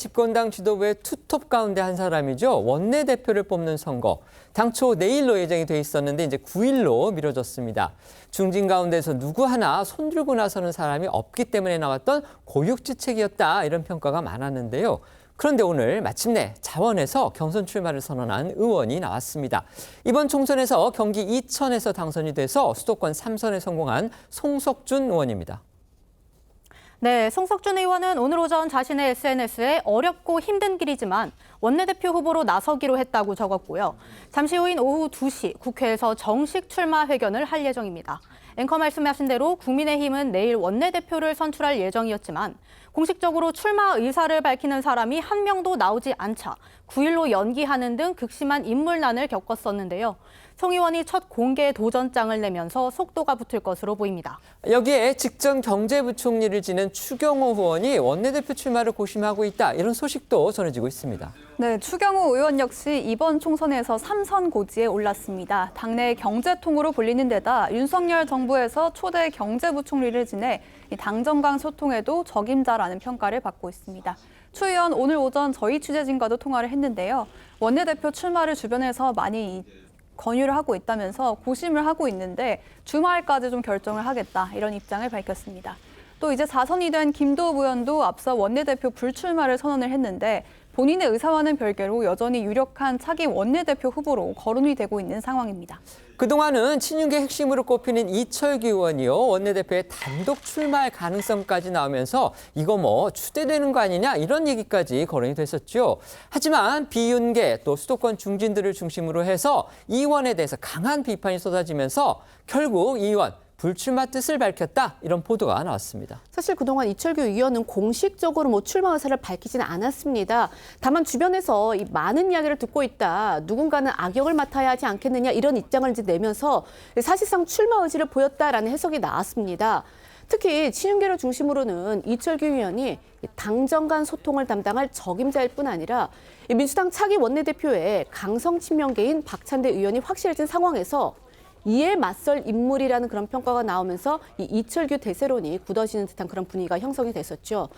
집권당 지도부의 투톱 가운데 한 사람이죠. 원내대표를 뽑는 선거. 당초 내일로 예정이 돼 있었는데 이제 9일로 미뤄졌습니다. 중진 가운데서 누구 하나 손들고 나서는 사람이 없기 때문에 나왔던 고육지책이었다, 이런 평가가 많았는데요. 그런데 오늘 마침내 자원에서 경선 출마를 선언한 의원이 나왔습니다. 이번 총선에서 경기 이천에서 당선이 돼서 수도권 3선에 성공한 송석준 의원입니다. 네, 송석준 의원은 오늘 오전 자신의 SNS에 어렵고 힘든 길이지만 원내대표 후보로 나서기로 했다고 적었고요. 잠시 후인 오후 2시 국회에서 정식 출마 회견을 할 예정입니다. 앵커 말씀하신 대로 국민의힘은 내일 원내대표를 선출할 예정이었지만 공식적으로 출마 의사를 밝히는 사람이 한 명도 나오지 않자 9일로 연기하는 등 극심한 인물난을 겪었었는데요. 송 의원이 첫 공개 도전장을 내면서 속도가 붙을 것으로 보입니다. 여기에 직전 경제부총리를 지낸 추경호 의원이 원내대표 출마를 고심하고 있다, 이런 소식도 전해지고 있습니다. 네, 추경호 의원 역시 이번 총선에서 3선 고지에 올랐습니다. 당내 경제통으로 불리는 데다 윤석열 정부에서 초대 경제부총리를 지내 당정 간 소통에도 적임자라는 평가를 받고 있습니다. 추 의원 오늘 오전 저희 취재진과도 통화를 했는데요. 원내대표 출마를 주변에서 많이 권유를 하고 있다면서 고심을 하고 있는데 주말까지 좀 결정을 하겠다, 이런 입장을 밝혔습니다. 또 이제 4선이 된 김도읍 의원도 앞서 원내대표 불출마를 선언을 했는데 본인의 의사와는 별개로 여전히 유력한 차기 원내대표 후보로 거론이 되고 있는 상황입니다. 그동안은 친윤계 핵심으로 꼽히는 이철규 의원이요, 원내대표에 단독 출마할 가능성까지 나오면서 이거 뭐 추대되는 거 아니냐, 이런 얘기까지 거론이 됐었죠. 하지만 비윤계 또 수도권 중진들을 중심으로 해서 이 의원에 대해서 강한 비판이 쏟아지면서 결국 이 의원 불출마 뜻을 밝혔다, 이런 보도가 나왔습니다. 사실 그동안 이철규 의원은 공식적으로 출마 의사를 밝히지는 않았습니다. 다만 주변에서 이 많은 이야기를 듣고 있다, 누군가는 악역을 맡아야 하지 않겠느냐, 이런 입장을 이제 내면서 사실상 출마 의지를 보였다라는 해석이 나왔습니다. 특히 친윤계를 중심으로는 이철규 의원이 당정 간 소통을 담당할 적임자일 뿐 아니라 민주당 차기 원내대표에 강성 친명계인 박찬대 의원이 확실해진 상황에서 이에 맞설 인물이라는 그런 평가가 나오면서 이 이철규 대세론이 굳어지는 듯한 그런 분위기가 형성이 됐었죠.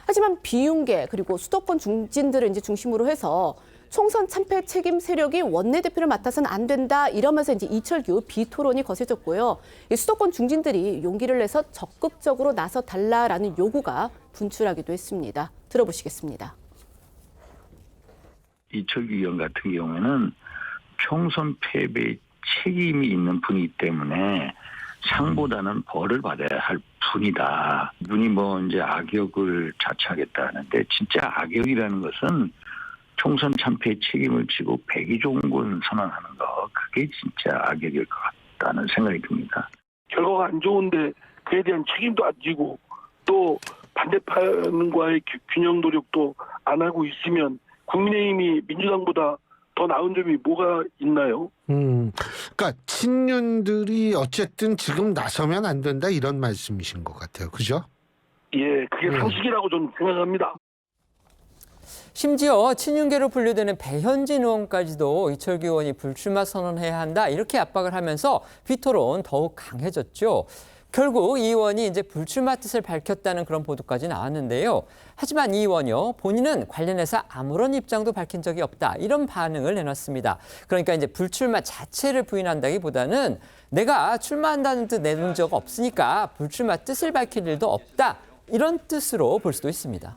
하지만 비윤계 그리고 수도권 중진들을 이제 중심으로 해서 총선 참패 책임 세력이 원내대표를 맡아서는 안 된다, 이러면서 이제 이철규 비토론이 거세졌고요. 이 수도권 중진들이 용기를 내서 적극적으로 나서 달라라는 요구가 분출하기도 했습니다. 들어보시겠습니다. 이철규 의원 같은 경우에는 총선 패배의 책임이 있는 분이기 때문에 상보다는 벌을 받아야 할 분이다. 분이 이제 악역을 자처하겠다 하는데, 진짜 악역이라는 것은 총선 참패의 책임을 지고 백의종군 선언하는 거, 그게 진짜 악역일 것 같다는 생각이 듭니다. 결과가 안 좋은데 그에 대한 책임도 안 지고 또 반대편과의 균형 노력도 안 하고 있으면 국민의힘이 민주당보다 더 나은 점이 뭐가 있나요? 그러니까 친윤들이 어쨌든 지금 나서면 안 된다, 이런 말씀이신 것 같아요. 그죠? 예, 그게 상식이라고 저는 생각합니다. 심지어 친윤계로 분류되는 배현진 의원까지도 이철규 의원이 불출마 선언해야 한다, 이렇게 압박을 하면서 비토론 더욱 강해졌죠. 결국 이 의원이 이제 불출마 뜻을 밝혔다는 그런 보도까지 나왔는데요. 하지만 이 의원이요, 본인은 관련해서 아무런 입장도 밝힌 적이 없다, 이런 반응을 내놨습니다. 그러니까 이제 불출마 자체를 부인한다기보다는 내가 출마한다는 뜻 내놓은 적 없으니까 불출마 뜻을 밝힐 일도 없다, 이런 뜻으로 볼 수도 있습니다.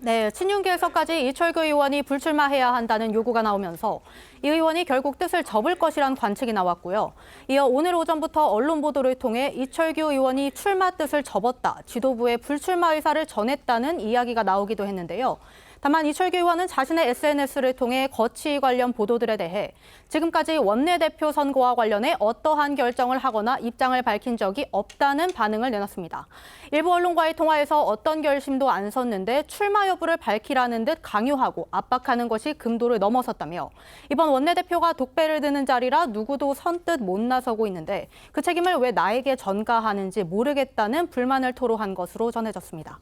네, 친윤계에서까지 이철규 의원이 불출마해야 한다는 요구가 나오면서 이 의원이 결국 뜻을 접을 것이란 관측이 나왔고요. 이어 오늘 오전부터 언론 보도를 통해 이철규 의원이 출마 뜻을 접었다, 지도부에 불출마 의사를 전했다는 이야기가 나오기도 했는데요. 다만 이철규 의원은 자신의 SNS를 통해 거취 관련 보도들에 대해 지금까지 원내대표 선거와 관련해 어떠한 결정을 하거나 입장을 밝힌 적이 없다는 반응을 내놨습니다. 일부 언론과의 통화에서 어떤 결심도 안 섰는데 출마 여부를 밝히라는 듯 강요하고 압박하는 것이 금도를 넘어섰다며 이번 원내대표가 독배를 드는 자리라 누구도 선뜻 못 나서고 있는데 그 책임을 왜 나에게 전가하는지 모르겠다는 불만을 토로한 것으로 전해졌습니다.